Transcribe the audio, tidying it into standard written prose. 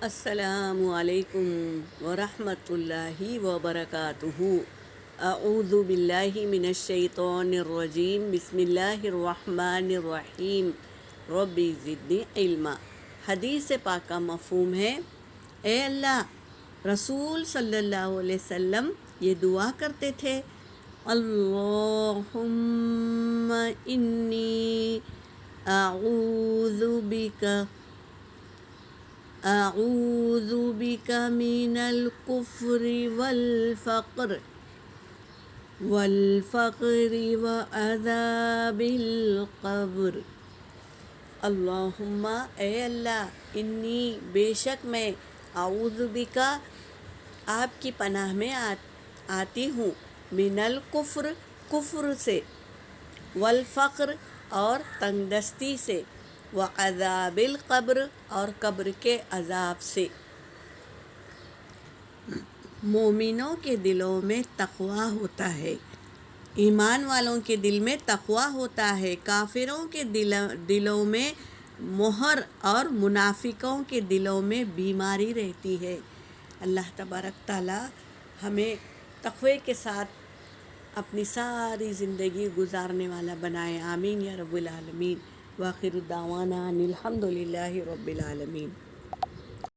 السلام علیکم ورحمۃ اللہ وبرکاتہ۔ اعوذ باللہ من الشیطان الرجیم، بسم اللہ الرحمن الرحیم، رب زدنی علما۔ حدیث پاک کا مفہوم ہے، اے اللہ، رسول صلی اللہ علیہ وسلم یہ دعا کرتے تھے، اللہم انی اعوذ بک من الکفر والفقر وعذاب القبر۔ اللہم، اے اللہ، انی، بے شک میں، اعوذ بکا، آپ کی پناہ میں آتی ہوں، من الکفر، کفر سے، والفقر، اور تنگ دستی سے، وعذاب القبر، اور قبر کے عذاب سے۔ مومنوں کے دلوں میں تقویٰ ہوتا ہے، ایمان والوں کے دل میں تقویٰ ہوتا ہے، کافروں کے دلوں میں مہر اور منافقوں کے دلوں میں بیماری رہتی ہے۔ اللہ تبارک تعالی ہمیں تقوی کے ساتھ اپنی ساری زندگی گزارنے والا بنائے، آمین یا رب العالمین۔ وآخر دعوانا ان الحمد للہ رب العالمین۔